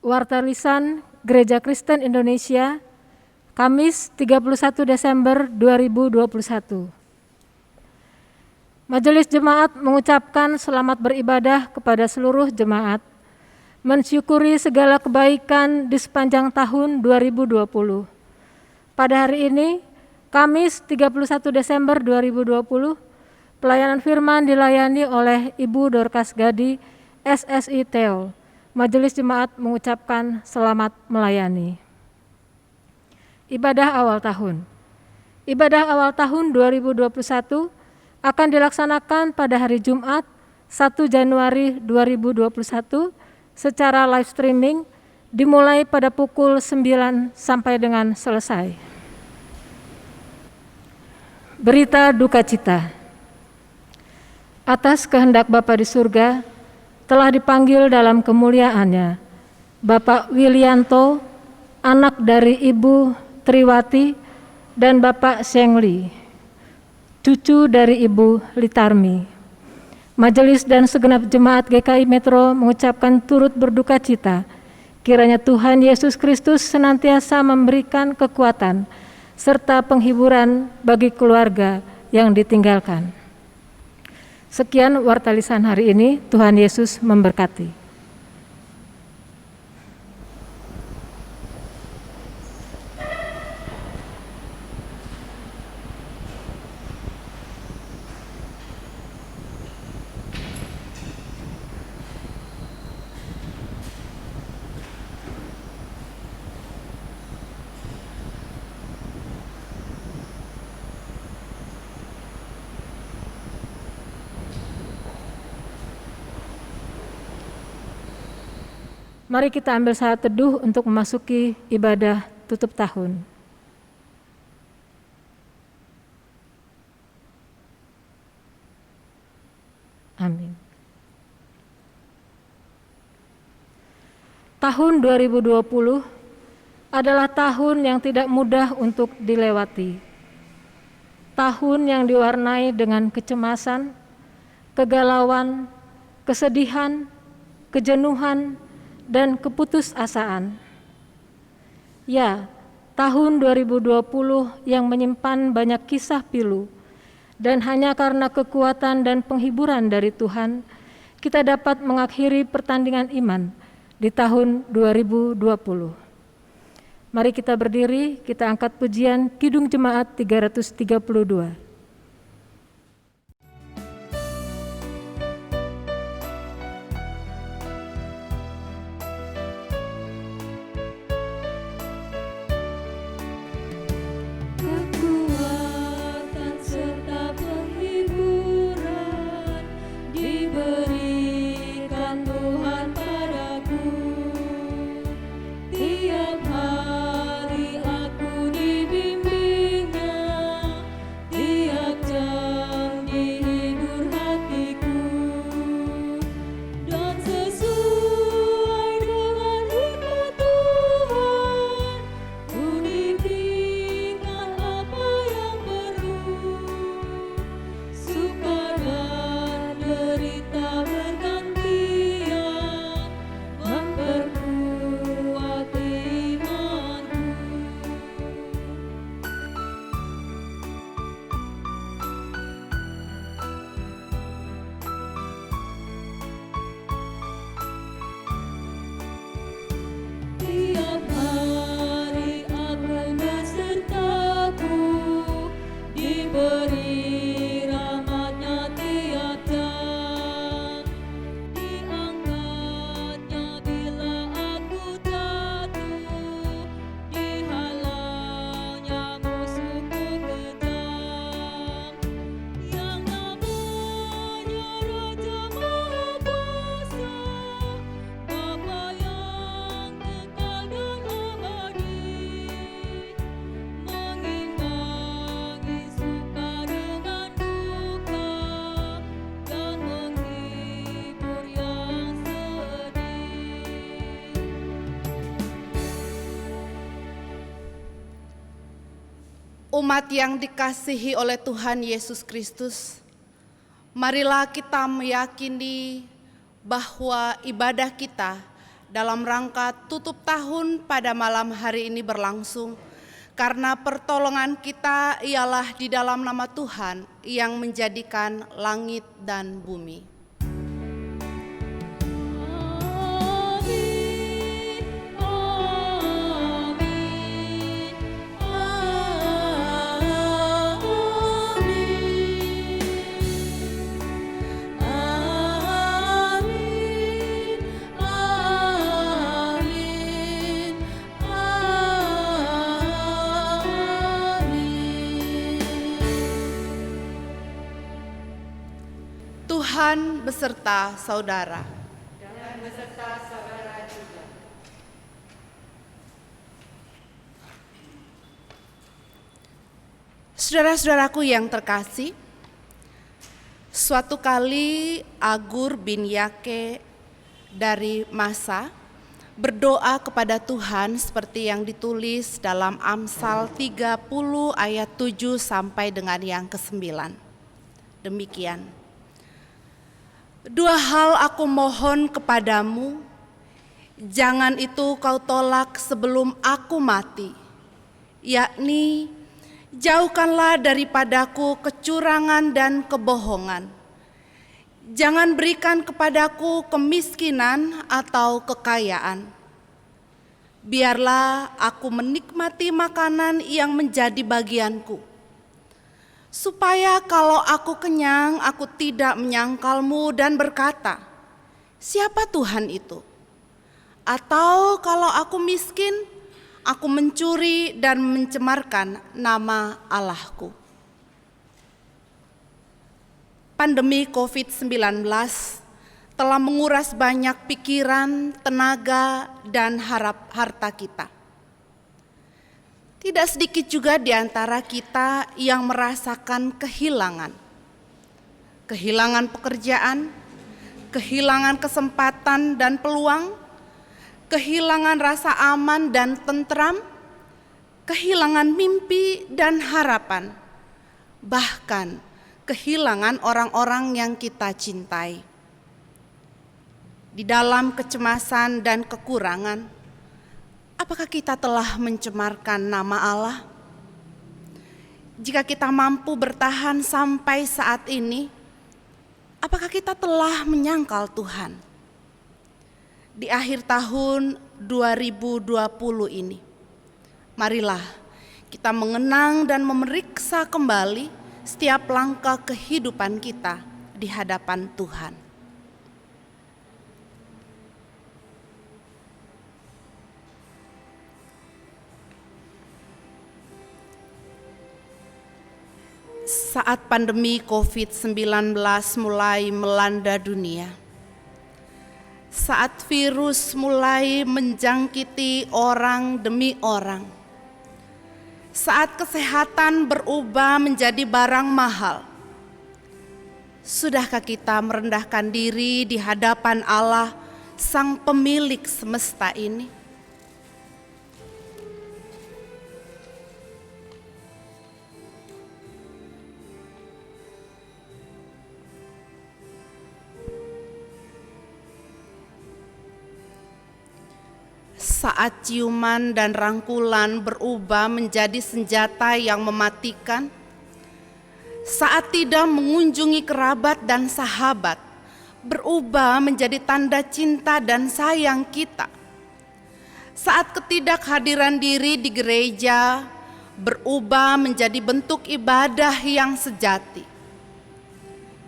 Warta Lisan Gereja Kristen Indonesia, Kamis 31 Desember 2021. Majelis Jemaat mengucapkan selamat beribadah kepada seluruh jemaat, mensyukuri segala kebaikan di sepanjang tahun 2020. Pada hari ini, Kamis 31 Desember 2020, pelayanan firman dilayani oleh Ibu Dorcas Gadi, SSI Theo. Majelis Jemaat mengucapkan selamat melayani. Ibadah awal tahun. Ibadah awal tahun 2021 akan dilaksanakan pada hari Jumat 1 Januari 2021 secara live streaming dimulai pada pukul 9 sampai dengan selesai. Berita duka cita. Atas kehendak Bapa di surga, telah dipanggil dalam kemuliaannya Bapak Wilianto, anak dari Ibu Triwati, dan Bapak Sengli, cucu dari Ibu Litarmi. Majelis dan segenap jemaat GKI Metro mengucapkan turut berduka cita. Kiranya Tuhan Yesus Kristus senantiasa memberikan kekuatan serta penghiburan bagi keluarga yang ditinggalkan. Sekian warta lisan hari ini, Tuhan Yesus memberkati. Mari kita ambil saat teduh untuk memasuki ibadah tutup tahun. Amin. Tahun 2020 adalah tahun yang tidak mudah untuk dilewati. Tahun yang diwarnai dengan kecemasan, kegalauan, kesedihan, kejenuhan, dan keputusasaan. Ya, tahun 2020 yang menyimpan banyak kisah pilu, dan hanya karena kekuatan dan penghiburan dari Tuhan, kita dapat mengakhiri pertandingan iman di tahun 2020. Mari kita berdiri, kita angkat pujian Kidung Jemaat 332. Umat yang dikasihi oleh Tuhan Yesus Kristus, marilah kita meyakini bahwa ibadah kita dalam rangka tutup tahun pada malam hari ini berlangsung, karena pertolongan kita ialah di dalam nama Tuhan yang menjadikan langit dan bumi. Tuhan beserta saudara. Dan beserta saudara juga. Saudara-saudaraku yang terkasih, suatu kali Agur bin Yake dari Masa berdoa kepada Tuhan seperti yang ditulis dalam Amsal 30 ayat 7 sampai dengan yang ke-9. Demikian. Dua hal aku mohon kepadamu, jangan itu kau tolak sebelum aku mati, yakni jauhkanlah daripadaku kecurangan dan kebohongan. Jangan berikan kepadaku kemiskinan atau kekayaan. Biarlah aku menikmati makanan yang menjadi bagianku, supaya kalau aku kenyang, aku tidak menyangkalmu dan berkata, siapa Tuhan itu? Atau kalau aku miskin, aku mencuri dan mencemarkan nama Allahku. Pandemi COVID-19 telah menguras banyak pikiran, tenaga, dan harta kita. Tidak sedikit juga di antara kita yang merasakan kehilangan. Kehilangan pekerjaan, kehilangan kesempatan dan peluang, kehilangan rasa aman dan tentram, kehilangan mimpi dan harapan, bahkan kehilangan orang-orang yang kita cintai. Di dalam kecemasan dan kekurangan, apakah kita telah mencemarkan nama Allah? Jika kita mampu bertahan sampai saat ini, apakah kita telah menyangkal Tuhan? Di akhir tahun 2020 ini, marilah kita mengenang dan memeriksa kembali setiap langkah kehidupan kita di hadapan Tuhan. Saat pandemi COVID-19 mulai melanda dunia, saat virus mulai menjangkiti orang demi orang, saat kesehatan berubah menjadi barang mahal, sudahkah kita merendahkan diri di hadapan Allah, Sang Pemilik semesta ini? Saat ciuman dan rangkulan berubah menjadi senjata yang mematikan, saat tidak mengunjungi kerabat dan sahabat berubah menjadi tanda cinta dan sayang kita, saat ketidakhadiran diri di gereja berubah menjadi bentuk ibadah yang sejati,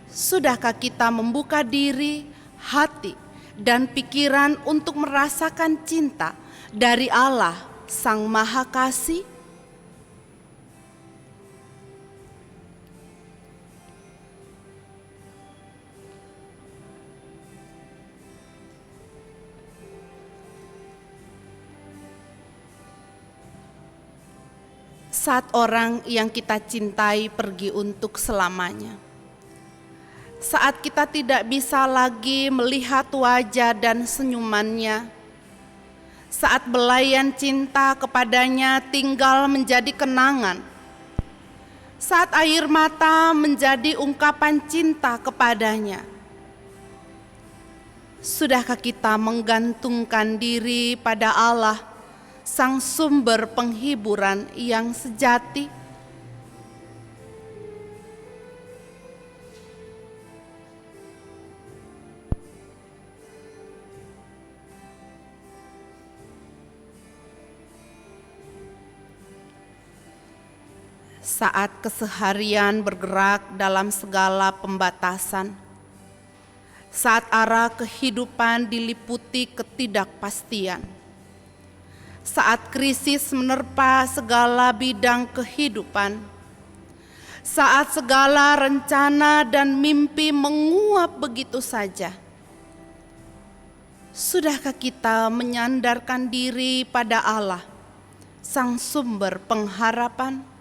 sudahkah kita membuka diri, hati, dan pikiran untuk merasakan cinta dari Allah Sang Maha Kasih? Saat orang yang kita cintai pergi untuk selamanya, saat kita tidak bisa lagi melihat wajah dan senyumannya, saat belayan cinta kepadanya tinggal menjadi kenangan, saat air mata menjadi ungkapan cinta kepadanya, Sudahkah kita menggantungkan diri pada Allah, Sang Sumber penghiburan yang sejati? Saat keseharian bergerak dalam segala pembatasan, saat arah kehidupan diliputi ketidakpastian, saat krisis menerpa segala bidang kehidupan, saat segala rencana dan mimpi menguap begitu saja, sudahkah kita menyandarkan diri pada Allah, Sang Sumber pengharapan?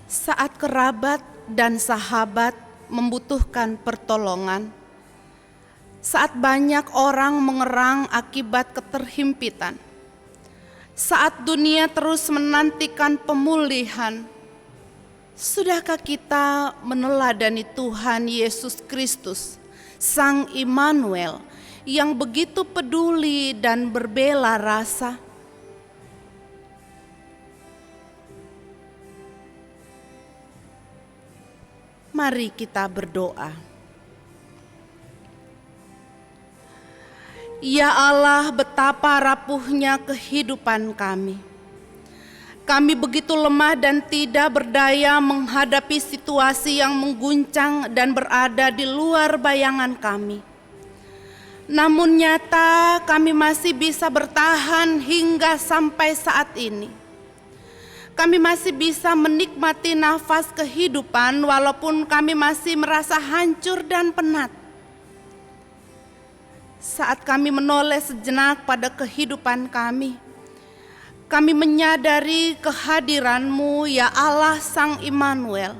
Saat kerabat dan sahabat membutuhkan pertolongan, saat banyak orang mengerang akibat keterhimpitan, saat dunia terus menantikan pemulihan, sudahkah kita meneladani Tuhan Yesus Kristus, Sang Immanuel, yang begitu peduli dan berbela rasa? Mari kita berdoa. Ya Allah, betapa rapuhnya kehidupan kami. Kami begitu lemah dan tidak berdaya menghadapi situasi yang mengguncang dan berada di luar bayangan kami. Namun nyata kami masih bisa bertahan hingga sampai saat ini. Kami masih bisa menikmati nafas kehidupan walaupun kami masih merasa hancur dan penat. Saat kami menoleh sejenak pada kehidupan kami menyadari kehadiran-Mu, ya Allah Sang Immanuel,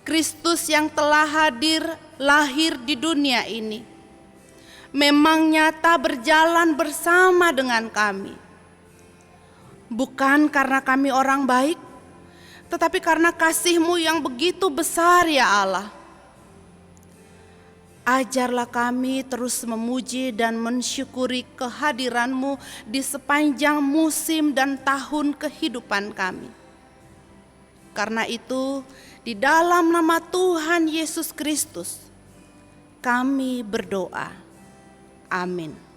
Kristus yang telah lahir di dunia ini, memang nyata berjalan bersama dengan kami. Bukan karena kami orang baik, tetapi karena kasih-Mu yang begitu besar, ya Allah. Ajarlah kami terus memuji dan mensyukuri kehadiran-Mu di sepanjang musim dan tahun kehidupan kami. Karena itu, di dalam nama Tuhan Yesus Kristus, kami berdoa. Amin.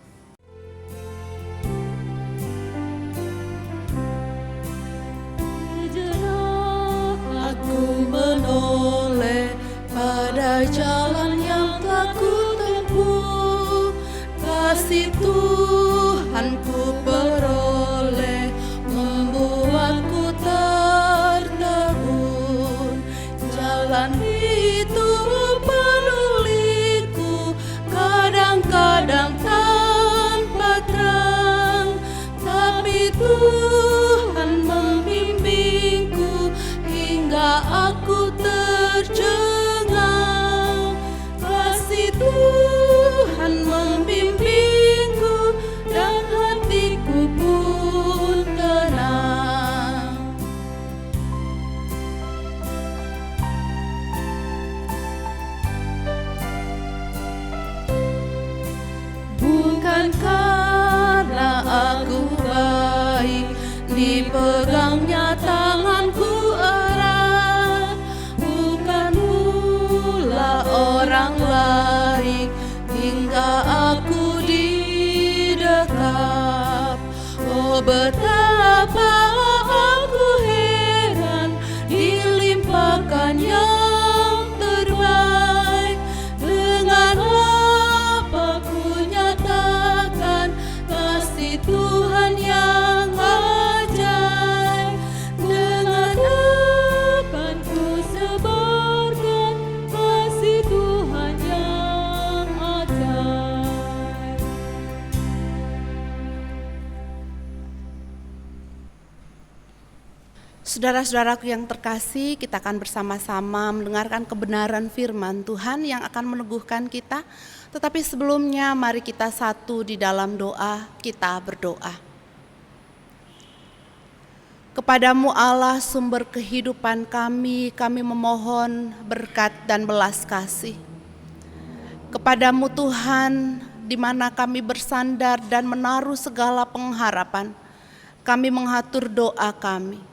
Aku menoleh pada jalan yang telah ku tempuh, kasih Tuhan ku peroleh membuatku tertegun. Jalan itu penuh liku, kadang-kadang tanpa terang, tapi Tuhan membimbingku hingga aku tercengang. Kasih Tuhan membimbingku dan hatiku pun tenang. Bukan karena aku baik, dipegangnya tanganku erat, bukan pula orang baik hingga aku didekap. Oh betapa aku heran, dilimpahkan yang terbaik. Dengan apa ku nyatakan kasih Tuhan yang ajaib? Dengan apa ku sebarkan kasih Tuhan yang ajaib? Saudara-saudaraku yang terkasih, kita akan bersama-sama mendengarkan kebenaran firman Tuhan yang akan meneguhkan kita. Tetapi sebelumnya mari kita satu di dalam doa, kita berdoa. Kepadamu Allah sumber kehidupan kami memohon berkat dan belas kasih. Kepadamu Tuhan, di mana kami bersandar dan menaruh segala pengharapan, kami menghatur doa kami.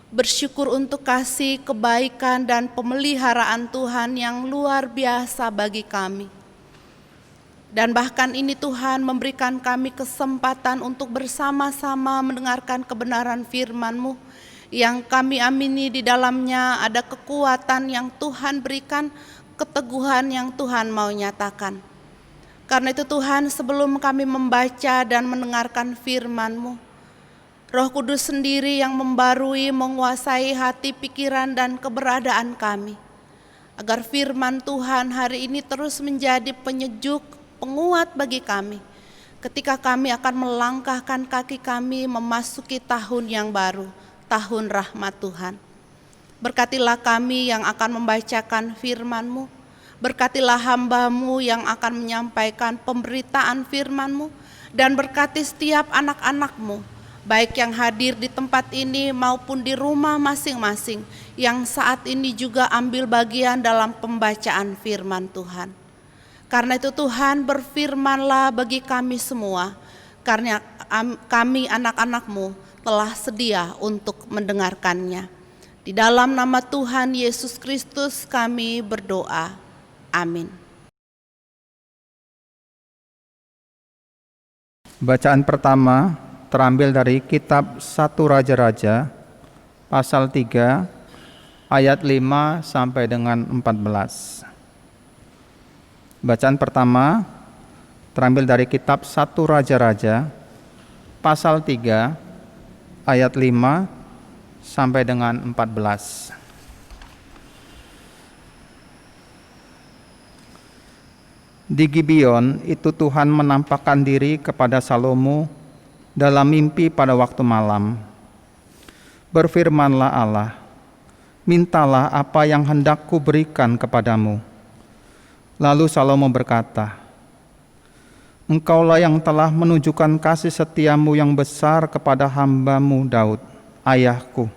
Bersyukur untuk kasih, kebaikan, dan pemeliharaan Tuhan yang luar biasa bagi kami. Dan bahkan ini Tuhan memberikan kami kesempatan untuk bersama-sama mendengarkan kebenaran firman-Mu yang kami amini di dalamnya ada kekuatan yang Tuhan berikan, keteguhan yang Tuhan mau nyatakan. Karena itu Tuhan, sebelum kami membaca dan mendengarkan firman-Mu, Roh Kudus sendiri yang membarui, menguasai hati, pikiran, dan keberadaan kami. Agar firman Tuhan hari ini terus menjadi penyejuk, penguat bagi kami ketika kami akan melangkahkan kaki kami memasuki tahun yang baru, tahun rahmat Tuhan. Berkatilah kami yang akan membacakan firman-Mu, berkatilah hamba-Mu yang akan menyampaikan pemberitaan firman-Mu, dan berkati setiap anak-anak-Mu, baik yang hadir di tempat ini maupun di rumah masing-masing, yang saat ini juga ambil bagian dalam pembacaan firman Tuhan. Karena itu Tuhan, berfirmanlah bagi kami semua, karena kami anak-anak-Mu telah sedia untuk mendengarkannya. Di dalam nama Tuhan Yesus Kristus kami berdoa. Amin. Bacaan pertama terambil dari kitab 1 Raja-Raja pasal 3 ayat 5 sampai dengan 14. Bacaan pertama terambil dari kitab 1 Raja-Raja pasal 3 ayat 5 sampai dengan 14. Di Gibeon itu Tuhan menampakkan diri kepada Salomo dalam mimpi pada waktu malam. Berfirmanlah Allah, mintalah apa yang hendak kuberikan kepadamu. Lalu Salomo berkata, Engkaulah yang telah menunjukkan kasih setiamu yang besar kepada hamba-Mu Daud, ayahku.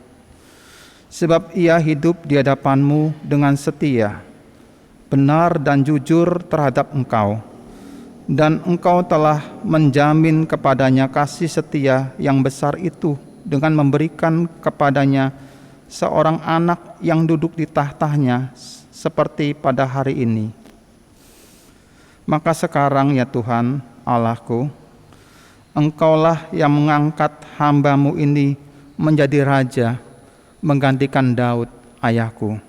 Sebab ia hidup di hadapan-Mu dengan setia, benar dan jujur terhadap Engkau. Dan Engkau telah menjamin kepadanya kasih setia yang besar itu dengan memberikan kepadanya seorang anak yang duduk di tahtanya seperti pada hari ini. Maka sekarang ya Tuhan Allahku, Engkaulah yang mengangkat hamba-Mu ini menjadi raja, menggantikan Daud ayahku.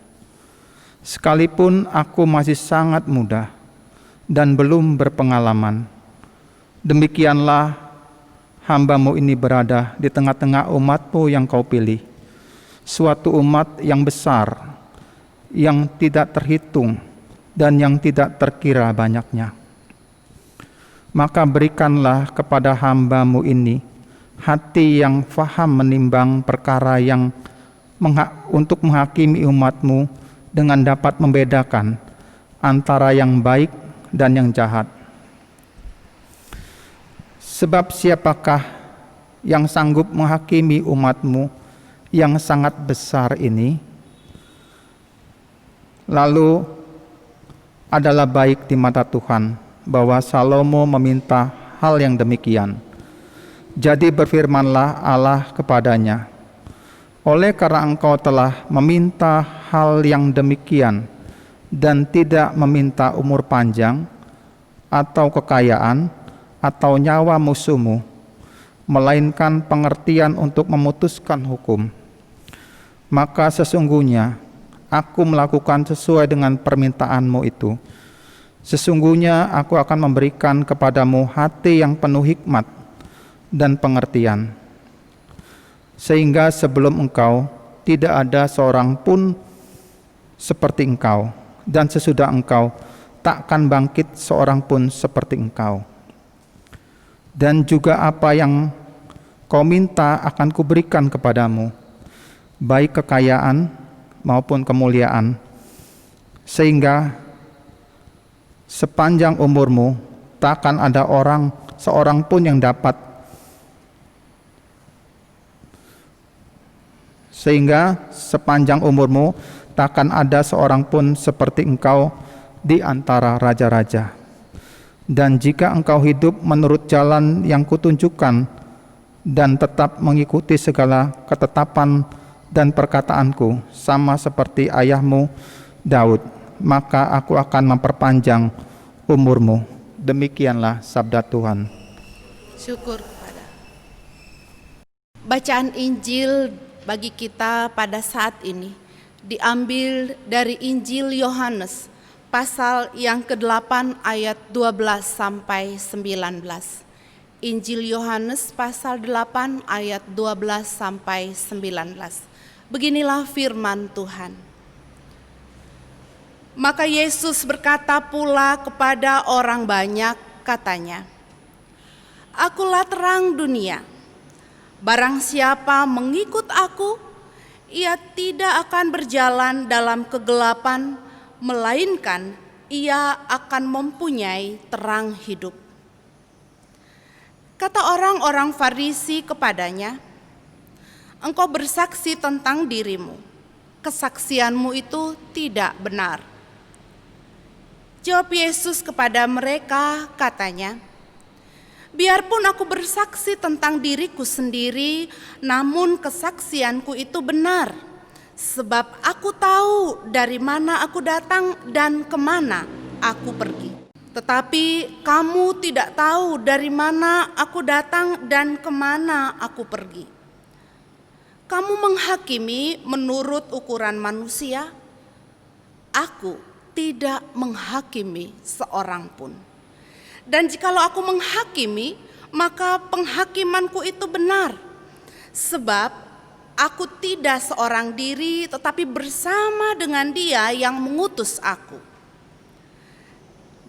Sekalipun aku masih sangat muda dan belum berpengalaman, demikianlah hamba-Mu ini berada di tengah-tengah umat-Mu yang Kau pilih, suatu umat yang besar, yang tidak terhitung dan yang tidak terkira banyaknya. Maka berikanlah kepada hamba-Mu ini hati yang faham menimbang perkara yang untuk menghakimi umat-Mu dengan dapat membedakan antara yang baik dan yang jahat. Sebab siapakah yang sanggup menghakimi umat-Mu yang sangat besar ini? Lalu adalah baik di mata Tuhan bahwa Salomo meminta hal yang demikian. Jadi berfirmanlah Allah kepadanya, oleh karena engkau telah meminta hal yang demikian dan tidak meminta umur panjang atau kekayaan atau nyawa musuhmu, melainkan pengertian untuk memutuskan hukum, maka sesungguhnya aku melakukan sesuai dengan permintaanmu itu. Sesungguhnya aku akan memberikan kepadamu hati yang penuh hikmat dan pengertian, sehingga sebelum engkau tidak ada seorang pun seperti engkau, dan sesudah engkau takkan bangkit seorang pun seperti engkau. Dan juga apa yang kau minta akan kuberikan kepadamu, baik kekayaan maupun kemuliaan, sehingga sepanjang umurmu takkan ada seorang pun yang dapat sehingga sepanjang umurmu takkan ada seorang pun seperti engkau di antara raja-raja. Dan jika engkau hidup menurut jalan yang kutunjukkan dan tetap mengikuti segala ketetapan dan perkataanku sama seperti ayahmu Daud, maka aku akan memperpanjang umurmu. Demikianlah sabda Tuhan. Syukur kepada. Bacaan Injil bagi kita pada saat ini diambil dari Injil Yohanes pasal yang ke-8 ayat 12 sampai 19. Injil Yohanes pasal 8 ayat 12 sampai 19. Beginilah firman Tuhan. Maka Yesus berkata pula kepada orang banyak, katanya, "Akulah terang dunia. Barang siapa mengikut aku, ia tidak akan berjalan dalam kegelapan, melainkan ia akan mempunyai terang hidup." Kata orang-orang Farisi kepadanya, "Engkau bersaksi tentang dirimu, kesaksianmu itu tidak benar." Jawab Yesus kepada mereka, katanya, "Biarpun aku bersaksi tentang diriku sendiri, namun kesaksianku itu benar, sebab aku tahu dari mana aku datang dan kemana aku pergi. Tetapi kamu tidak tahu dari mana aku datang dan kemana aku pergi. Kamu menghakimi menurut ukuran manusia. Aku tidak menghakimi seorang pun. Dan jikalau aku menghakimi, maka penghakimanku itu benar, sebab aku tidak seorang diri, tetapi bersama dengan Dia yang mengutus aku.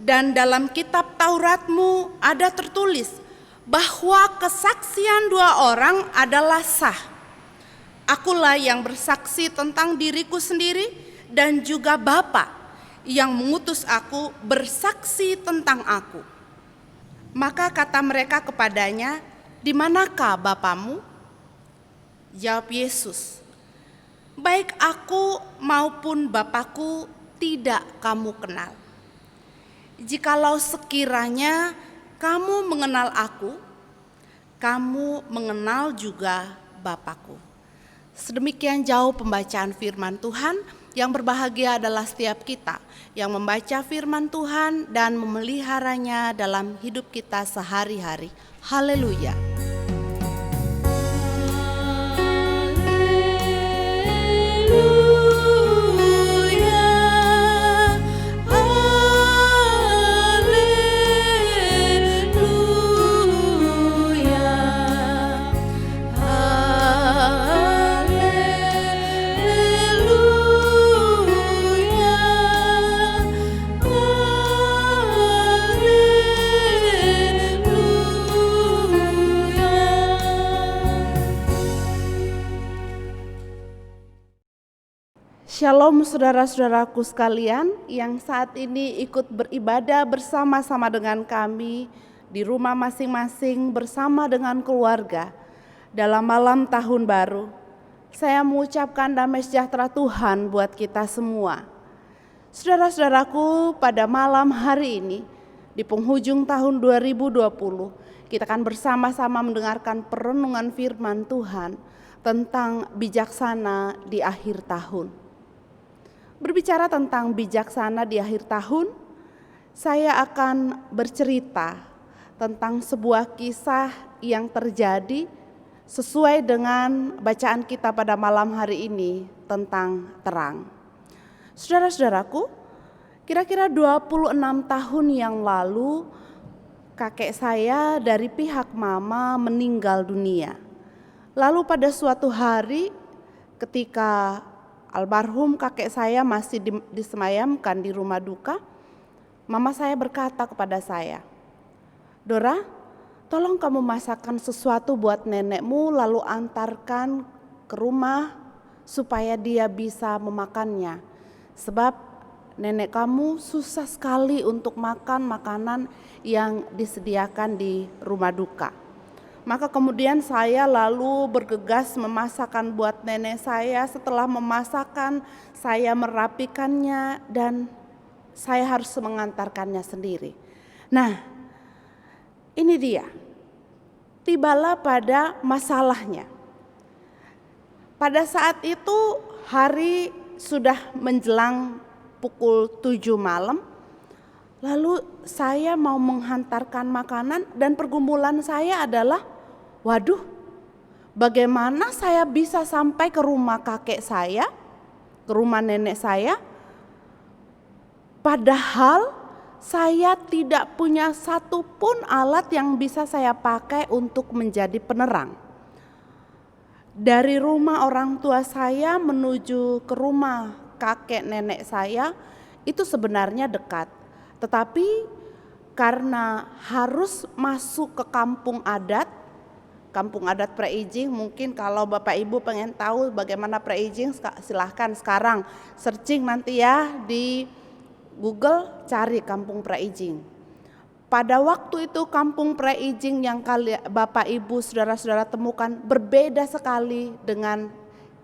Dan dalam kitab Tauratmu ada tertulis bahwa kesaksian dua orang adalah sah. Akulah yang bersaksi tentang diriku sendiri, dan juga Bapa yang mengutus aku bersaksi tentang aku." Maka kata mereka kepadanya, "Di manakah Bapamu?" Jawab Yesus, "Baik aku maupun Bapakku tidak kamu kenal. Jikalau sekiranya kamu mengenal aku, kamu mengenal juga Bapakku." Sedemikian jauh pembacaan firman Tuhan. Yang berbahagia adalah setiap kita yang membaca firman Tuhan dan memeliharanya dalam hidup kita sehari-hari. Haleluya. Shalom saudara-saudaraku sekalian yang saat ini ikut beribadah bersama-sama dengan kami di rumah masing-masing bersama dengan keluarga dalam malam tahun baru. Saya mengucapkan damai sejahtera Tuhan buat kita semua. Saudara-saudaraku, pada malam hari ini di penghujung tahun 2020 kita akan bersama-sama mendengarkan perenungan firman Tuhan tentang bijaksana di akhir tahun. Berbicara tentang bijaksana di akhir tahun, saya akan bercerita tentang sebuah kisah yang terjadi sesuai dengan bacaan kita pada malam hari ini tentang terang. Saudara-saudaraku, kira-kira 26 tahun yang lalu kakek saya dari pihak mama meninggal dunia. Lalu pada suatu hari ketika almarhum kakek saya masih disemayamkan di rumah duka, mama saya berkata kepada saya, "Dora, tolong kamu masakkan sesuatu buat nenekmu lalu antarkan ke rumah supaya dia bisa memakannya. Sebab nenek kamu susah sekali untuk makan makanan yang disediakan di rumah duka." Maka kemudian saya lalu bergegas memasakkan buat nenek saya. Setelah memasakkan, saya merapikannya dan saya harus mengantarkannya sendiri. Nah, ini dia. Tibalah pada masalahnya. Pada saat itu hari sudah menjelang pukul 7 malam. Lalu saya mau menghantarkan makanan dan pergumulan saya adalah, waduh, bagaimana saya bisa sampai ke rumah kakek saya, ke rumah nenek saya, padahal saya tidak punya satupun alat yang bisa saya pakai untuk menjadi penerang. Dari rumah orang tua saya menuju ke rumah kakek nenek saya itu sebenarnya dekat. Tetapi karena harus masuk ke kampung adat Preijing, mungkin kalau Bapak Ibu pengen tahu bagaimana Preijing, silahkan sekarang searching nanti ya di Google, cari kampung Preijing. Pada waktu itu kampung Preijing yang Bapak Ibu saudara-saudara temukan berbeda sekali dengan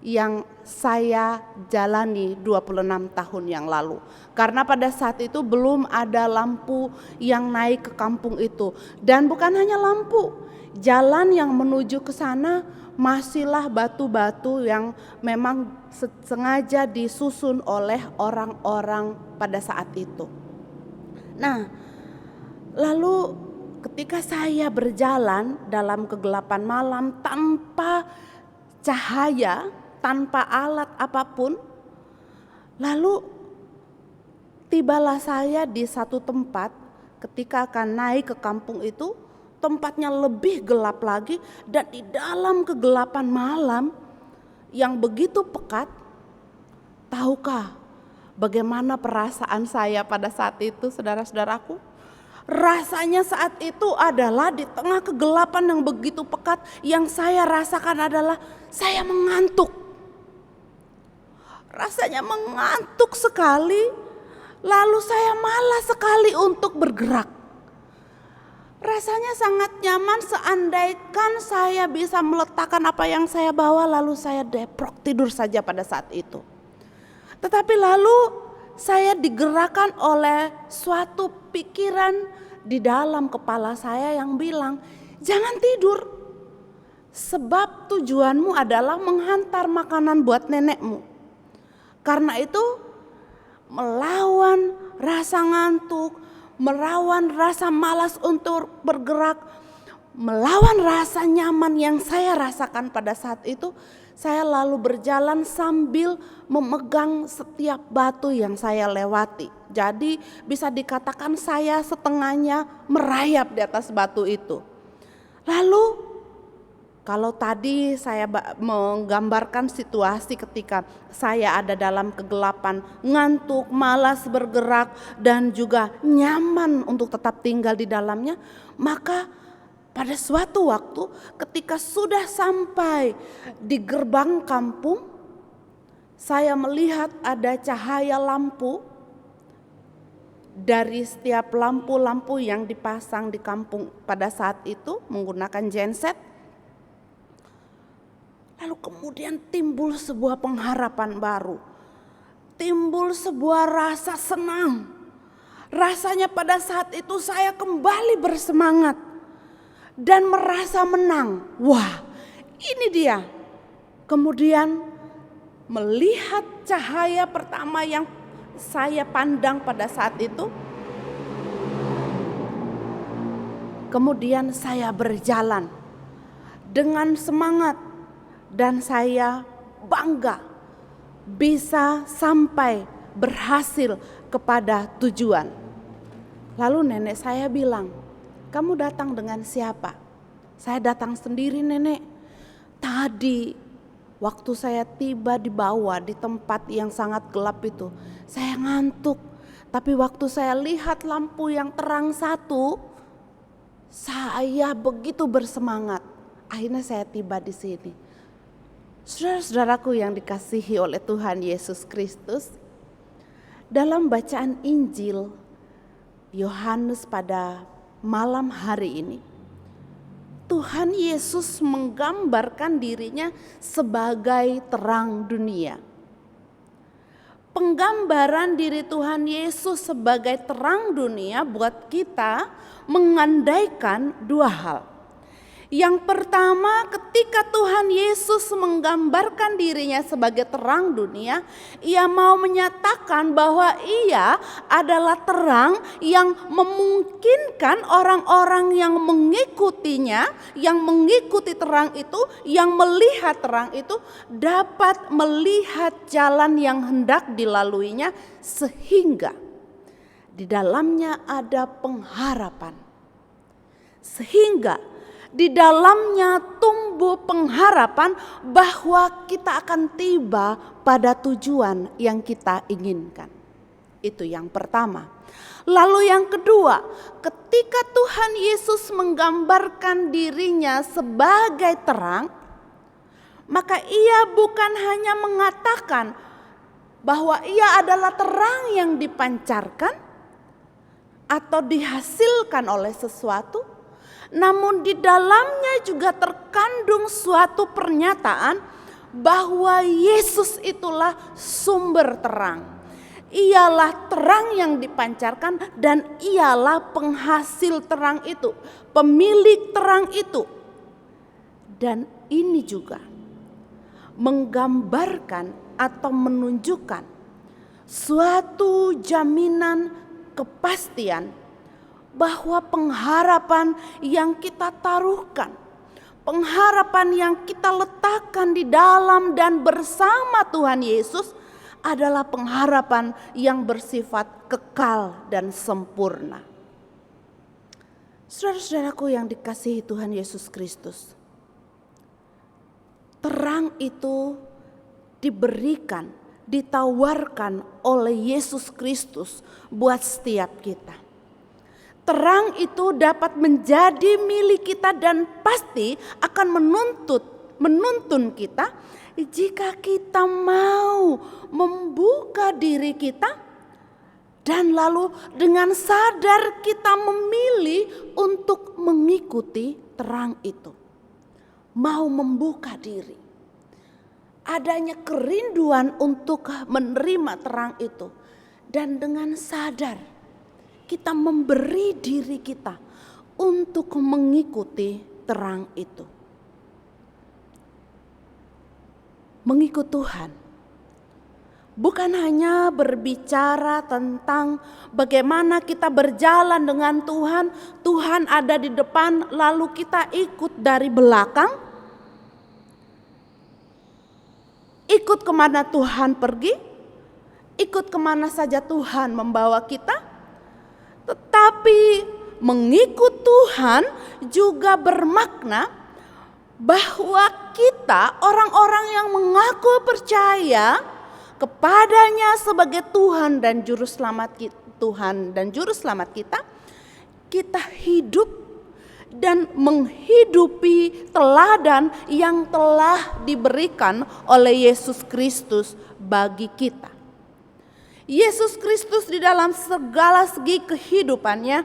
yang saya jalani 26 tahun yang lalu. Karena pada saat itu belum ada lampu yang naik ke kampung itu. Dan bukan hanya lampu, jalan yang menuju ke sana masihlah batu-batu yang memang sengaja disusun oleh orang-orang pada saat itu. Nah, lalu ketika saya berjalan dalam kegelapan malam tanpa cahaya, tanpa alat apapun, lalu tibalah saya di satu tempat. Ketika akan naik ke kampung itu, tempatnya lebih gelap lagi, dan di dalam kegelapan malam yang begitu pekat, tahukah bagaimana perasaan saya pada saat itu, saudara-saudaraku? Rasanya saat itu adalah di tengah kegelapan yang begitu pekat, yang saya rasakan adalah saya mengantuk. Rasanya mengantuk sekali, lalu saya malas sekali untuk bergerak. Rasanya sangat nyaman seandaikan saya bisa meletakkan apa yang saya bawa lalu saya deprok tidur saja pada saat itu. Tetapi lalu saya digerakkan oleh suatu pikiran di dalam kepala saya yang bilang, jangan tidur, sebab tujuanmu adalah menghantar makanan buat nenekmu. Karena itu melawan rasa ngantuk, melawan rasa malas untuk bergerak, melawan rasa nyaman yang saya rasakan pada saat itu, saya lalu berjalan sambil memegang setiap batu yang saya lewati. Jadi bisa dikatakan saya setengahnya merayap di atas batu itu. Lalu kalau tadi saya menggambarkan situasi ketika saya ada dalam kegelapan, ngantuk, malas bergerak, dan juga nyaman untuk tetap tinggal di dalamnya, maka pada suatu waktu ketika sudah sampai di gerbang kampung, saya melihat ada cahaya lampu dari setiap lampu-lampu yang dipasang di kampung pada saat itu menggunakan genset. Lalu kemudian timbul sebuah pengharapan baru, timbul sebuah rasa senang. Rasanya pada saat itu saya kembali bersemangat dan merasa menang. Wah, ini dia. Kemudian melihat cahaya pertama yang saya pandang pada saat itu. Kemudian saya berjalan dengan semangat. Dan saya bangga bisa sampai berhasil kepada tujuan. Lalu nenek saya bilang, kamu datang dengan siapa? Saya datang sendiri nenek. Tadi waktu saya tiba di bawah di tempat yang sangat gelap itu, saya ngantuk. Tapi waktu saya lihat lampu yang terang satu, saya begitu bersemangat. Akhirnya saya tiba di sini. Saudara-saudaraku yang dikasihi oleh Tuhan Yesus Kristus, dalam bacaan Injil Yohanes pada malam hari ini, Tuhan Yesus menggambarkan dirinya sebagai terang dunia. Penggambaran diri Tuhan Yesus sebagai terang dunia buat kita mengandaikan dua hal. Yang pertama, ketika Tuhan Yesus menggambarkan dirinya sebagai terang dunia, ia mau menyatakan bahwa ia adalah terang yang memungkinkan orang-orang yang mengikutinya, yang mengikuti terang itu, yang melihat terang itu, dapat melihat jalan yang hendak dilaluinya, sehingga di dalamnya ada pengharapan. Sehingga di dalamnya tumbuh pengharapan bahwa kita akan tiba pada tujuan yang kita inginkan. Itu yang pertama. Lalu yang kedua, ketika Tuhan Yesus menggambarkan dirinya sebagai terang, maka ia bukan hanya mengatakan bahwa ia adalah terang yang dipancarkan atau dihasilkan oleh sesuatu, namun di dalamnya juga terkandung suatu pernyataan bahwa Yesus itulah sumber terang. Ialah terang yang dipancarkan dan ialah penghasil terang itu, pemilik terang itu. Dan ini juga menggambarkan atau menunjukkan suatu jaminan kepastian bahwa pengharapan yang kita taruhkan, pengharapan yang kita letakkan di dalam dan bersama Tuhan Yesus adalah pengharapan yang bersifat kekal dan sempurna. Saudara-saudaraku yang dikasihi Tuhan Yesus Kristus, terang itu diberikan, ditawarkan oleh Yesus Kristus buat setiap kita. Terang itu dapat menjadi milik kita dan pasti akan menuntun kita jika kita mau membuka diri kita dan lalu dengan sadar kita memilih untuk mengikuti terang itu. Mau membuka diri. Adanya kerinduan untuk menerima terang itu dan dengan sadar kita memberi diri kita untuk mengikuti terang itu. Mengikut Tuhan bukan hanya berbicara tentang bagaimana kita berjalan dengan Tuhan, Tuhan ada di depan lalu kita ikut dari belakang. Ikut kemana Tuhan pergi, ikut kemana saja Tuhan membawa kita. Tetapi mengikut Tuhan juga bermakna bahwa kita orang-orang yang mengaku percaya kepadanya sebagai Tuhan dan Juru Selamat kita, kita hidup dan menghidupi teladan yang telah diberikan oleh Yesus Kristus bagi kita. Yesus Kristus di dalam segala segi kehidupannya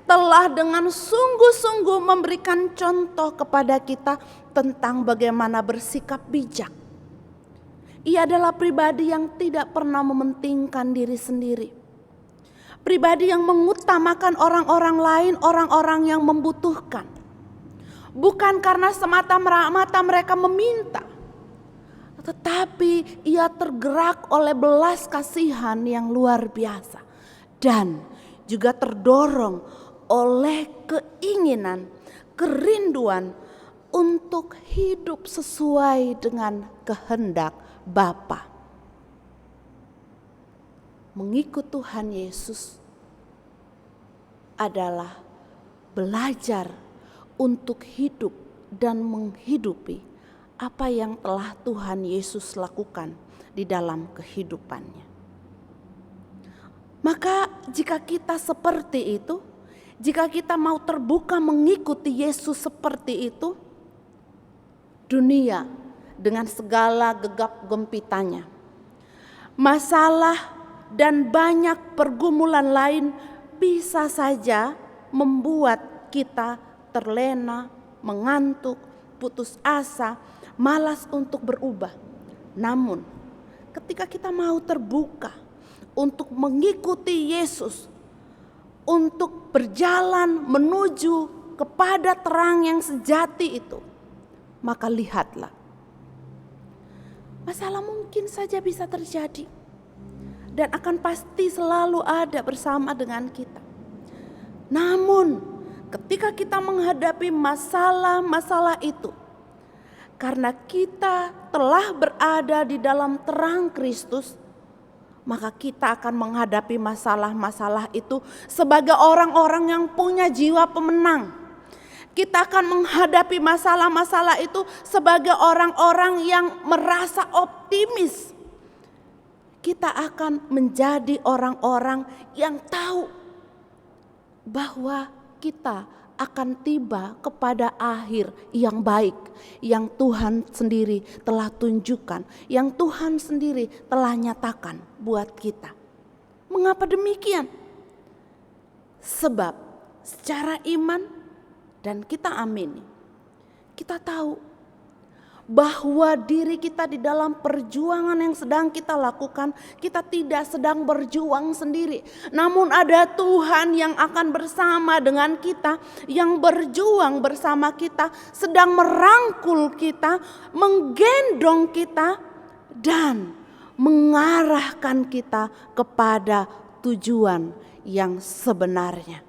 telah dengan sungguh-sungguh memberikan contoh kepada kita tentang bagaimana bersikap bijak. Ia adalah pribadi yang tidak pernah mementingkan diri sendiri. Pribadi yang mengutamakan orang-orang lain, orang-orang yang membutuhkan. Bukan karena semata-mata mereka meminta, tetapi ia tergerak oleh belas kasihan yang luar biasa dan juga terdorong oleh keinginan, kerinduan untuk hidup sesuai dengan kehendak Bapa. Mengikut Tuhan Yesus adalah belajar untuk hidup dan menghidupi apa yang telah Tuhan Yesus lakukan di dalam kehidupannya. Maka jika kita seperti itu, jika kita mau terbuka mengikuti Yesus seperti itu, dunia dengan segala gegap gempitannya, masalah dan banyak pergumulan lain bisa saja membuat kita terlena, mengantuk, putus asa, malas untuk berubah. Namun, ketika kita mau terbuka untuk mengikuti Yesus, untuk berjalan menuju kepada terang yang sejati itu, maka lihatlah, masalah mungkin saja bisa terjadi dan akan pasti selalu ada bersama dengan kita. Namun, ketika kita menghadapi masalah-masalah itu, karena kita telah berada di dalam terang Kristus, maka kita akan menghadapi masalah-masalah itu sebagai orang-orang yang punya jiwa pemenang. Kita akan menghadapi masalah-masalah itu sebagai orang-orang yang merasa optimis. Kita akan menjadi orang-orang yang tahu bahwa kita akan tiba kepada akhir yang baik, yang Tuhan sendiri telah tunjukkan, yang Tuhan sendiri telah nyatakan buat kita. Mengapa demikian? Sebab secara iman, dan kita amini, kita tahu bahwa diri kita di dalam perjuangan yang sedang kita lakukan, kita tidak sedang berjuang sendiri. Namun ada Tuhan yang akan bersama dengan kita, yang berjuang bersama kita, sedang merangkul kita, menggendong kita, dan mengarahkan kita kepada tujuan yang sebenarnya,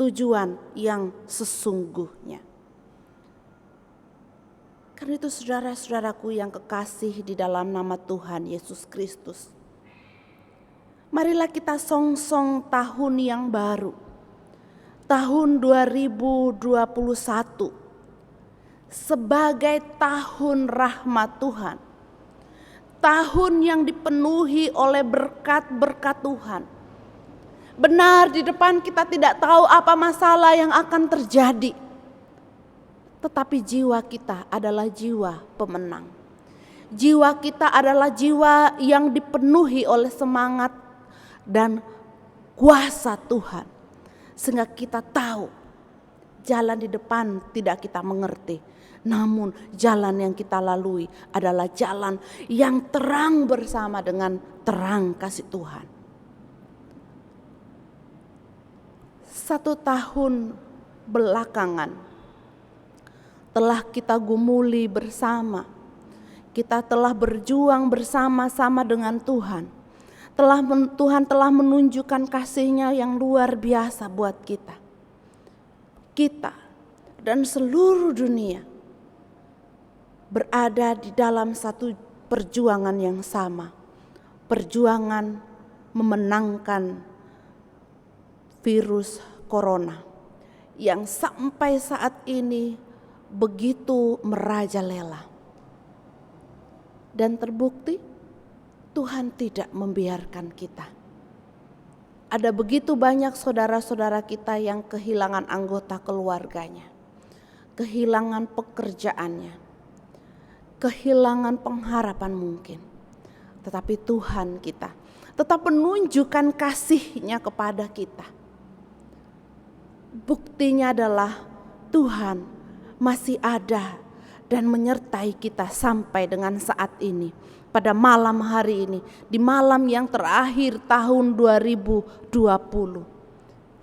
tujuan yang sesungguhnya. Karena itu saudara-saudaraku yang kekasih di dalam nama Tuhan Yesus Kristus, marilah kita songsong tahun yang baru, tahun 2021, sebagai tahun rahmat Tuhan, tahun yang dipenuhi oleh berkat-berkat Tuhan. Benar, di depan kita tidak tahu apa masalah yang akan terjadi, tetapi jiwa kita adalah jiwa pemenang. Jiwa kita adalah jiwa yang dipenuhi oleh semangat dan kuasa Tuhan. Sehingga kita tahu jalan di depan tidak kita mengerti, namun jalan yang kita lalui adalah jalan yang terang bersama dengan terang kasih Tuhan. 1 tahun belakangan telah kita gumuli bersama, kita telah berjuang bersama-sama dengan Tuhan. Tuhan telah menunjukkan kasih-Nya yang luar biasa buat kita. Kita dan seluruh dunia berada di dalam satu perjuangan yang sama. Perjuangan memenangkan virus corona yang sampai saat ini begitu merajalela. Dan terbukti Tuhan tidak membiarkan kita. Ada begitu banyak saudara-saudara kita yang kehilangan anggota keluarganya, kehilangan pekerjaannya, kehilangan pengharapan mungkin. Tetapi Tuhan kita tetap menunjukkan kasih-Nya kepada kita. Buktinya adalah Tuhan masih ada dan menyertai kita sampai dengan saat ini. Pada malam hari ini, di malam yang terakhir tahun 2020,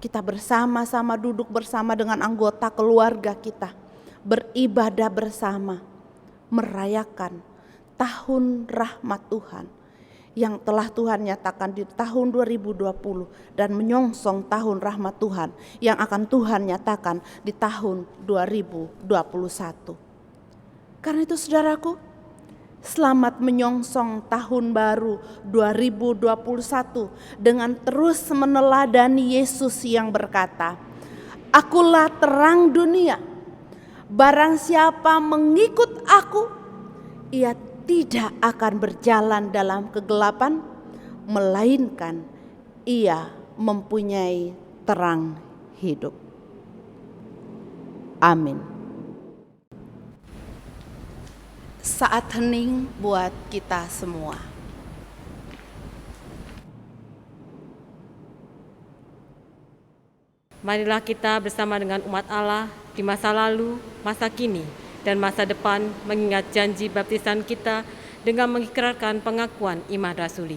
kita bersama-sama duduk bersama dengan anggota keluarga kita, beribadah bersama, merayakan tahun rahmat Tuhan yang telah Tuhan nyatakan di tahun 2020 dan menyongsong tahun rahmat Tuhan yang akan Tuhan nyatakan di tahun 2021. Karena itu saudaraku, selamat menyongsong tahun baru 2021 dengan terus meneladani Yesus yang berkata, "Akulah terang dunia. Barang siapa mengikut aku, ia tidak akan berjalan dalam kegelapan, melainkan ia mempunyai terang hidup." Amin. Saat hening buat kita semua. Marilah kita bersama dengan umat Allah di masa lalu, masa kini, dan masa depan, mengingat janji baptisan kita dengan mengikrarkan pengakuan iman rasuli.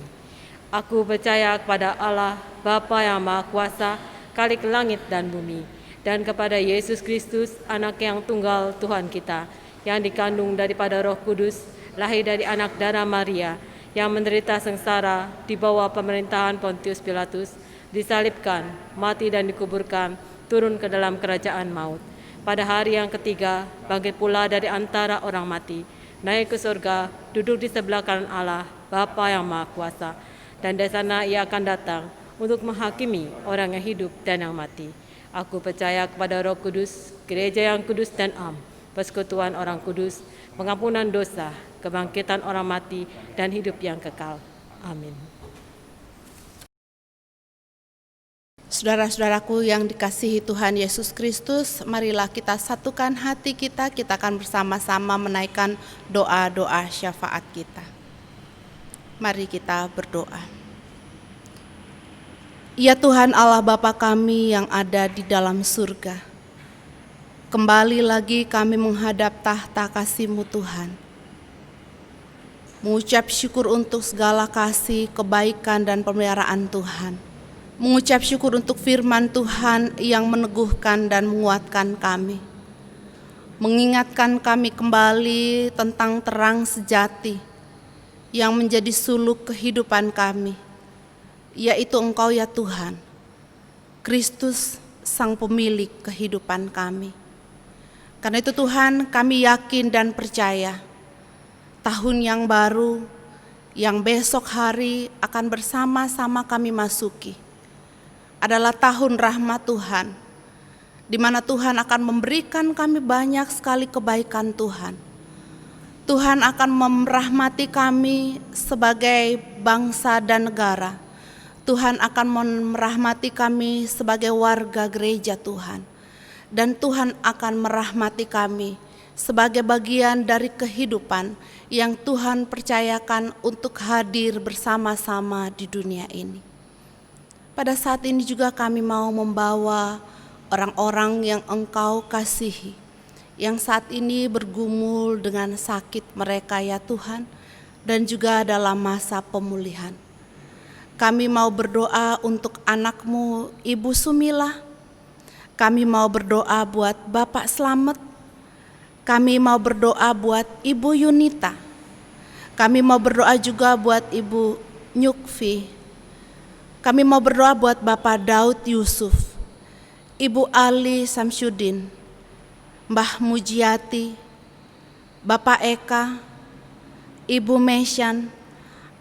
Aku percaya kepada Allah, Bapa yang Maha Kuasa, Khalik langit dan bumi, dan kepada Yesus Kristus, Anak yang tunggal Tuhan kita, yang dikandung daripada Roh Kudus, lahir dari anak darah Maria, yang menderita sengsara di bawah pemerintahan Pontius Pilatus, disalibkan, mati dan dikuburkan, turun ke dalam kerajaan maut. Pada hari yang ketiga, bangkit pula dari antara orang mati, naik ke surga, duduk di sebelah kanan Allah, Bapa yang Maha Kuasa, dan dari sana ia akan datang untuk menghakimi orang yang hidup dan yang mati. Aku percaya kepada Roh Kudus, gereja yang kudus dan am, persekutuan orang kudus, pengampunan dosa, kebangkitan orang mati, dan hidup yang kekal. Amin. Saudara-saudaraku yang dikasihi Tuhan Yesus Kristus, marilah kita satukan hati kita akan bersama-sama menaikkan doa-doa syafaat kita. Mari kita berdoa. Ya Tuhan Allah Bapa kami yang ada di dalam surga, kembali lagi kami menghadap tahta kasih-Mu Tuhan, mengucap syukur untuk segala kasih, kebaikan, dan pemeliharaan Tuhan. Mengucap syukur untuk firman Tuhan yang meneguhkan dan menguatkan kami, mengingatkan kami kembali tentang terang sejati yang menjadi suluk kehidupan kami, yaitu Engkau ya Tuhan, Kristus Sang Pemilik kehidupan kami. Karena itu Tuhan, kami yakin dan percaya tahun yang baru yang besok hari akan bersama-sama kami masuki adalah tahun rahmat Tuhan, di mana Tuhan akan memberikan kami banyak sekali kebaikan Tuhan. Tuhan akan merahmati kami sebagai bangsa dan negara. Tuhan akan merahmati kami sebagai warga gereja Tuhan. Dan Tuhan akan merahmati kami sebagai bagian dari kehidupan yang Tuhan percayakan untuk hadir bersama-sama di dunia ini. Pada saat ini juga kami mau membawa orang-orang yang Engkau kasihi, yang saat ini bergumul dengan sakit mereka ya Tuhan, dan juga dalam masa pemulihan. Kami mau berdoa untuk anak-Mu Ibu Sumila, kami mau berdoa buat Bapak Slamet, kami mau berdoa buat Ibu Yunita, kami mau berdoa juga buat Ibu Nyukfi, kami mau berdoa buat Bapak Daud Yusuf, Ibu Ali Samsyudin, Mbah Mujiati, Bapak Eka, Ibu Mesyan,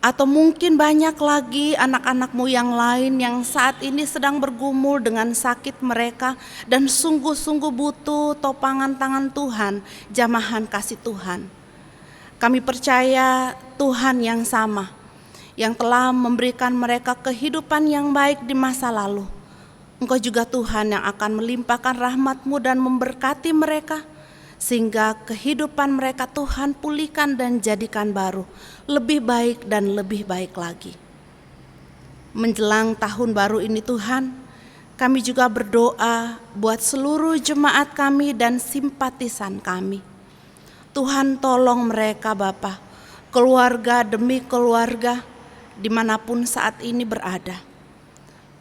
atau mungkin banyak lagi anak-anak-Mu yang lain yang saat ini sedang bergumul dengan sakit mereka dan sungguh-sungguh butuh topangan tangan Tuhan, jamahan kasih Tuhan. Kami percaya Tuhan yang sama, yang telah memberikan mereka kehidupan yang baik di masa lalu. Engkau juga Tuhan yang akan melimpahkan rahmat-Mu dan memberkati mereka, sehingga kehidupan mereka Tuhan pulihkan dan jadikan baru, lebih baik dan lebih baik lagi. Menjelang tahun baru ini Tuhan, kami juga berdoa buat seluruh jemaat kami dan simpatisan kami. Tuhan tolong mereka Bapa, keluarga demi keluarga, dimanapun saat ini berada.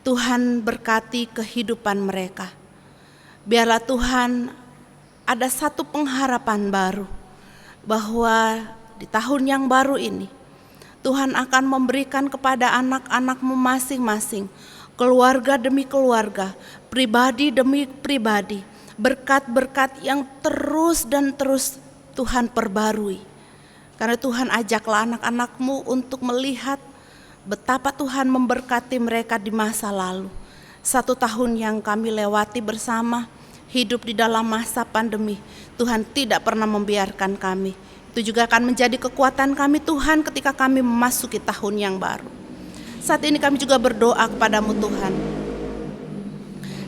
Tuhan berkati kehidupan mereka. Biarlah Tuhan ada satu pengharapan baru, bahwa di tahun yang baru ini Tuhan akan memberikan kepada anak-anak-Mu masing-masing, keluarga demi keluarga, pribadi demi pribadi, berkat-berkat yang terus dan terus Tuhan perbarui. Karena Tuhan ajaklah anak-anak-Mu untuk melihat betapa Tuhan memberkati mereka di masa lalu. 1 tahun yang kami lewati bersama, hidup di dalam masa pandemi, Tuhan tidak pernah membiarkan kami. Itu juga akan menjadi kekuatan kami Tuhan ketika kami memasuki tahun yang baru. Saat ini kami juga berdoa kepadamu Tuhan.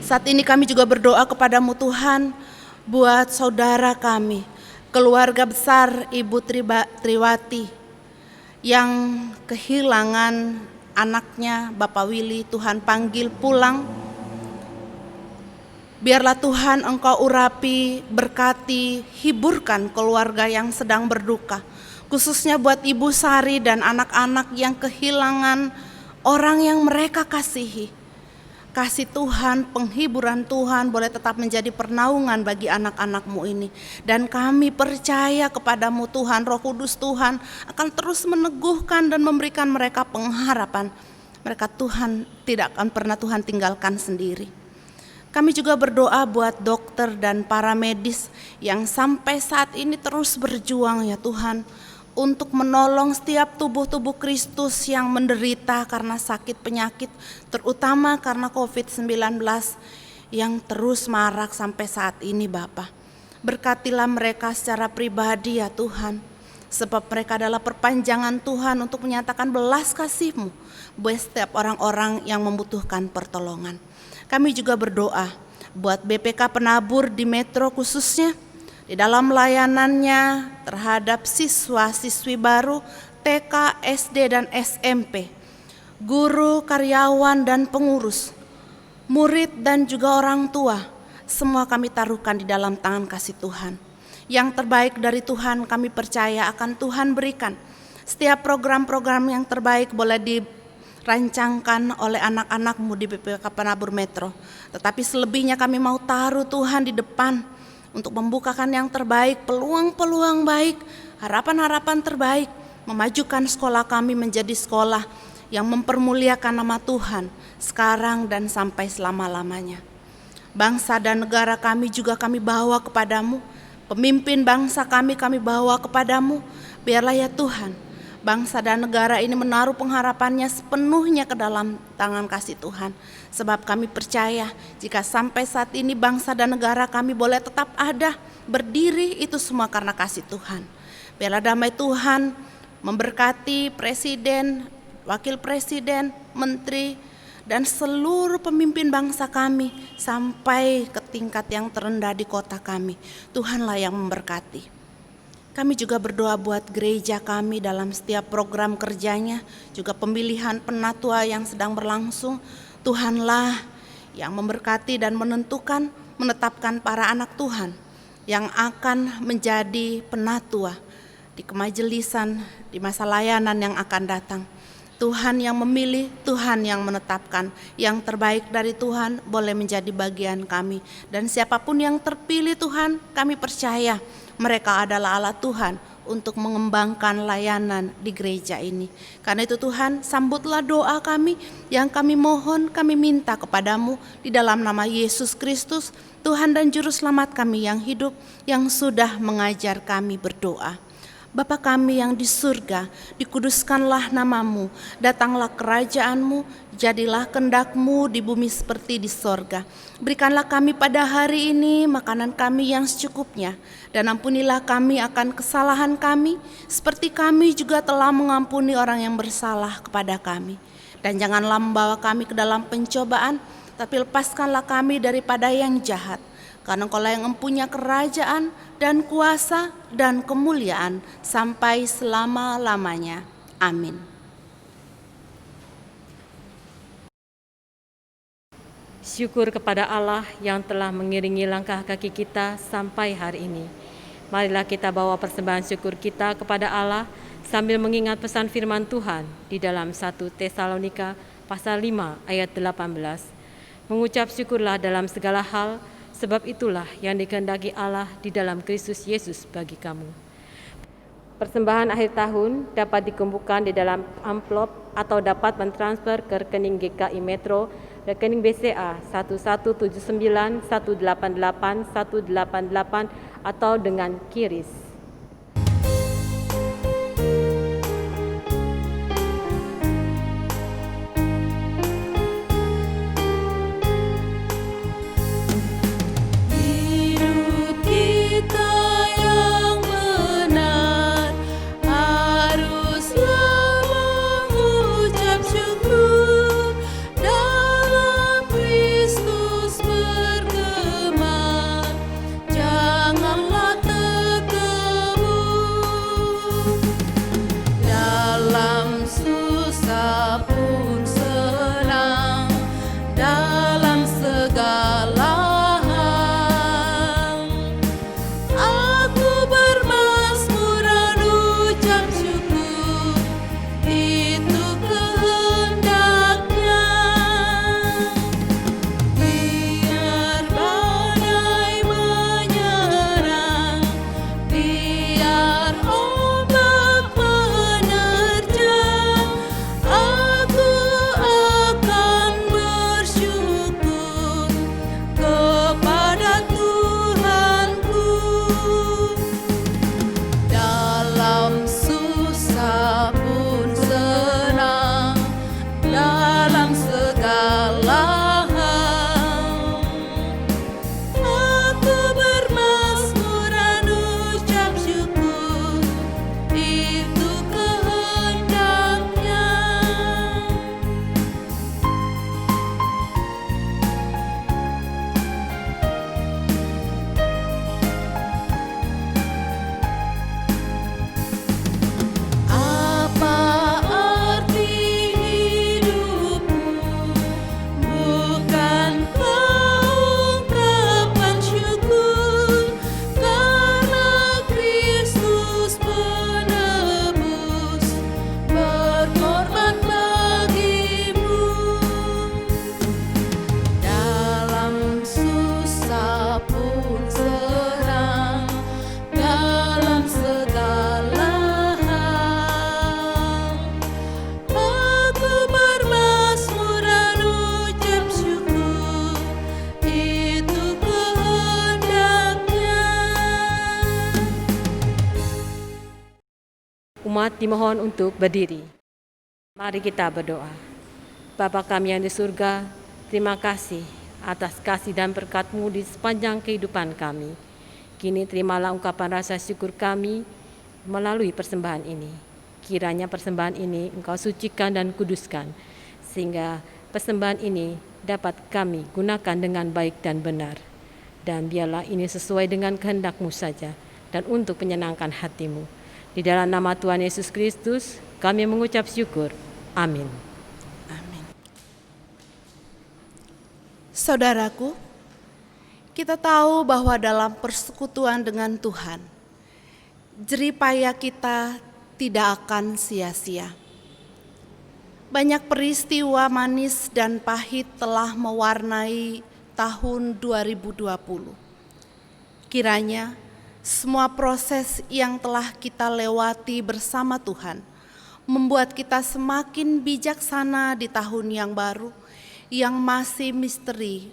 Saat ini kami juga berdoa kepadamu Tuhan buat saudara kami, keluarga besar Ibu Triwati yang kehilangan anaknya Bapak Willy. Tuhan panggil pulang. Biarlah Tuhan Engkau urapi, berkati, hiburkan keluarga yang sedang berduka. Khususnya buat Ibu Sari dan anak-anak yang kehilangan orang yang mereka kasihi. Kasih Tuhan, penghiburan Tuhan boleh tetap menjadi pernaungan bagi anak-anak-Mu ini. Dan kami percaya kepadamu Tuhan, Roh Kudus Tuhan akan terus meneguhkan dan memberikan mereka pengharapan. Mereka Tuhan tidak akan pernah Tuhan tinggalkan sendiri. Kami juga berdoa buat dokter dan para medis yang sampai saat ini terus berjuang ya Tuhan, untuk menolong setiap tubuh-tubuh Kristus yang menderita karena sakit penyakit, terutama karena COVID-19 yang terus marak sampai saat ini Bapa. Berkatilah mereka secara pribadi ya Tuhan, sebab mereka adalah perpanjangan Tuhan untuk menyatakan belas kasih-Mu buat setiap orang-orang yang membutuhkan pertolongan. Kami juga berdoa buat BPK Penabur di Metro khususnya, di dalam layanannya terhadap siswa-siswi baru TK, SD, dan SMP, guru, karyawan, dan pengurus, murid, dan juga orang tua, semua kami taruhkan di dalam tangan kasih Tuhan. Yang terbaik dari Tuhan kami percaya akan Tuhan berikan. Setiap program-program yang terbaik boleh dirancangkan oleh anak-anak-Mu di BPK Penabur Metro. Tetapi selebihnya kami mau taruh Tuhan di depan, untuk membukakan yang terbaik, peluang-peluang baik, harapan-harapan terbaik, memajukan sekolah kami menjadi sekolah yang mempermuliakan nama Tuhan sekarang dan sampai selama-lamanya. Bangsa dan negara kami juga kami bawa kepadamu, pemimpin bangsa kami bawa kepadamu. Biarlah ya Tuhan, bangsa dan negara ini menaruh pengharapannya sepenuhnya ke dalam tangan kasih Tuhan. Sebab kami percaya jika sampai saat ini bangsa dan negara kami boleh tetap ada, berdiri, itu semua karena kasih Tuhan. Biarlah damai Tuhan memberkati Presiden, Wakil Presiden, Menteri, dan seluruh pemimpin bangsa kami sampai ke tingkat yang terendah di kota kami. Tuhanlah yang memberkati. Kami juga berdoa buat gereja kami dalam setiap program kerjanya, juga pemilihan penatua yang sedang berlangsung. Tuhanlah yang memberkati dan menetapkan para anak Tuhan yang akan menjadi penatua di kemajelisan di masa layanan yang akan datang. Tuhan yang memilih, Tuhan yang menetapkan. Yang terbaik dari Tuhan boleh menjadi bagian kami. Dan siapapun yang terpilih Tuhan, kami percaya mereka adalah alat Tuhan untuk mengembangkan layanan di gereja ini. Karena itu Tuhan, sambutlah doa kami yang kami mohon, kami minta kepadamu di dalam nama Yesus Kristus, Tuhan dan Juru Selamat kami yang hidup, yang sudah mengajar kami berdoa. Bapa kami yang di surga, dikuduskanlah namamu, datanglah kerajaanmu, jadilah kehendak-Mu di bumi seperti di sorga. Berikanlah kami pada hari ini makanan kami yang secukupnya, dan ampunilah kami akan kesalahan kami, seperti kami juga telah mengampuni orang yang bersalah kepada kami. Dan janganlah membawa kami ke dalam pencobaan, tapi lepaskanlah kami daripada yang jahat. Karena Engkaulah yang mempunyai kerajaan dan kuasa dan kemuliaan sampai selama-lamanya. Amin. Syukur kepada Allah yang telah mengiringi langkah kaki kita sampai hari ini. Marilah kita bawa persembahan syukur kita kepada Allah sambil mengingat pesan firman Tuhan di dalam 1 Tesalonika pasal 5 ayat 18. Mengucap syukurlah dalam segala hal, sebab itulah yang dikehendaki Allah di dalam Kristus Yesus bagi kamu. Persembahan akhir tahun dapat dikumpulkan di dalam amplop atau dapat mentransfer ke rekening GKI Metro, rekening BCA 1179188188 atau dengan QRIS. Janganlah dimohon untuk berdiri. Mari kita berdoa. Bapa kami yang di surga, terima kasih atas kasih dan berkat-Mu di sepanjang kehidupan kami. Kini terimalah ungkapan rasa syukur kami melalui persembahan ini. Kiranya persembahan ini Engkau sucikan dan kuduskan, sehingga persembahan ini dapat kami gunakan dengan baik dan benar. Dan biarlah ini sesuai dengan kehendak-Mu saja, dan untuk menyenangkan hati-Mu. Di dalam nama Tuhan Yesus Kristus, kami mengucap syukur. Amin. Amin. Saudaraku, kita tahu bahwa dalam persekutuan dengan Tuhan, jerih payah kita tidak akan sia-sia. Banyak peristiwa manis dan pahit telah mewarnai tahun 2020. Kiranya semua proses yang telah kita lewati bersama Tuhan membuat kita semakin bijaksana di tahun yang baru yang masih misteri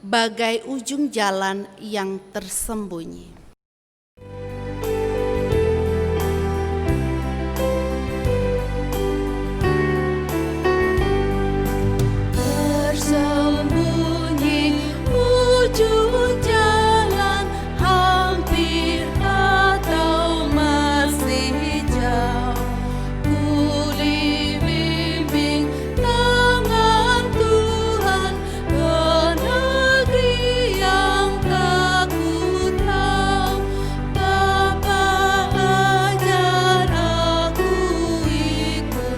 bagai ujung jalan yang tersembunyi. Tersembunyi ujung jalan, hampir atau masih jauh. Kuli bimbing tangan Tuhan ke negeri yang tak ku tahu. Bapa ajar aku ikut,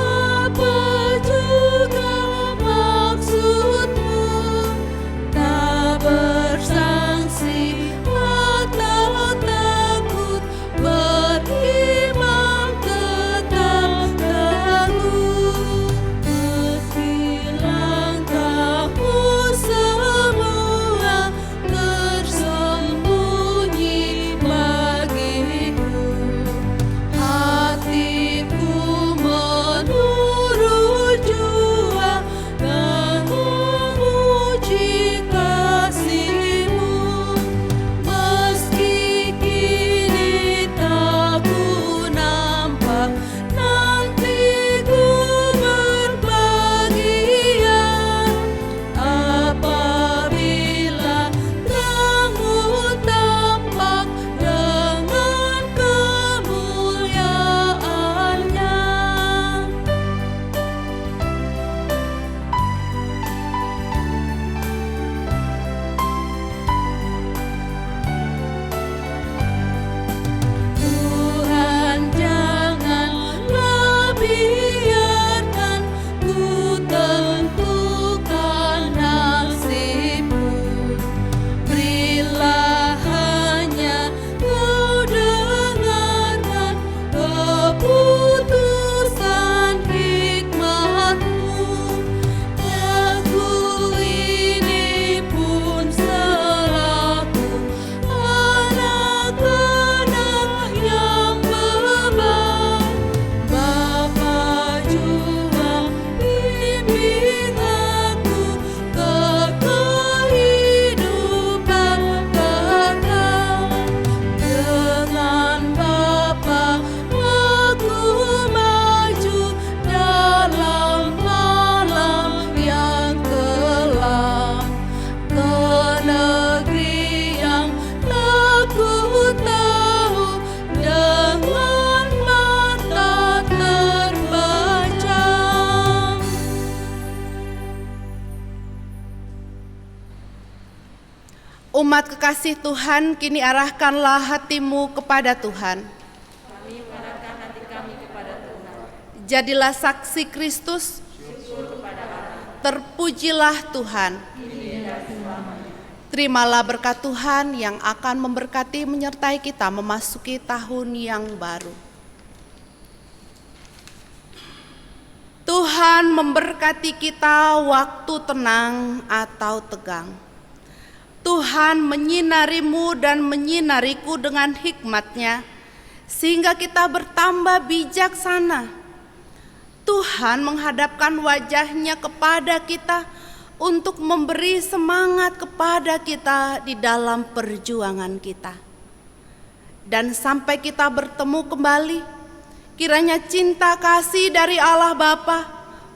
apa juga maksudmu, tak bersangsi atau takut, beriman tetap teguh. Meski langkahmu semua tersembunyi bagiku, hatiku menurut jua dan memuji kasih-Mu. Meski kini tak ku nampak, nanti ku berbahagia apabila terang-Mu tampak dengan kemuliaan-Nya. Tuhan, janganlah biarkan ku tentukan nasibku. Berilah hanya Kau dengarkan keputusan hikmat-Mu. Aku ini pun selaku anak-anak yang beban. Bapa jua bimbing aku ke kehidupan kekal. Dengan Bapa aku maju dalam malam yang kelam, ke negeri yang tak ku tahu dengan mata terbajang. Umat kekasih Tuhan, kini arahkanlah hatimu kepada Tuhan. Jadilah saksi Kristus. Terpujilah Tuhan. Terimalah berkat Tuhan yang akan memberkati menyertai kita memasuki tahun yang baru. Tuhan memberkati kita waktu tenang atau tegang. Tuhan menyinarimu dan menyinariku dengan hikmat-Nya, sehingga kita bertambah bijaksana. Tuhan menghadapkan wajah-Nya kepada kita untuk memberi semangat kepada kita di dalam perjuangan kita. Dan sampai kita bertemu kembali, kiranya cinta kasih dari Allah Bapa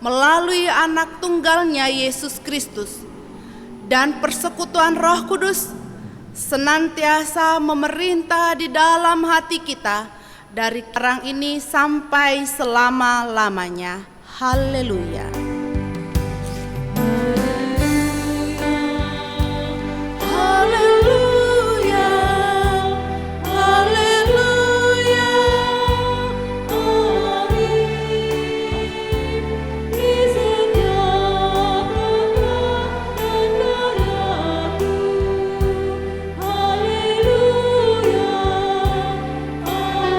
melalui anak tunggalnya Yesus Kristus dan persekutuan Roh Kudus senantiasa memerintah di dalam hati kita dari sekarang ini sampai selama-lamanya. Haleluya. Haleluya, haleluya, amin. Di setiap langkah dan dadaku, haleluya, amin.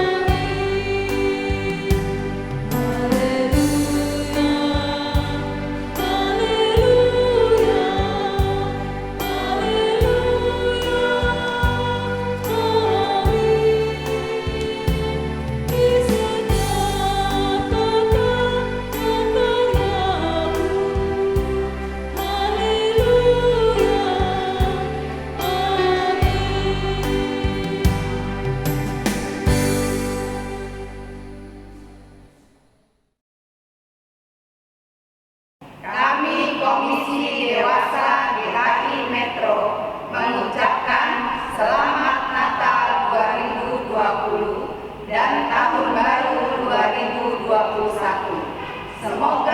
Kami Komisi Dewasa GKI Metro mengucapkan Selamat Natal 2020 dan Tahun Baru 2021. Semoga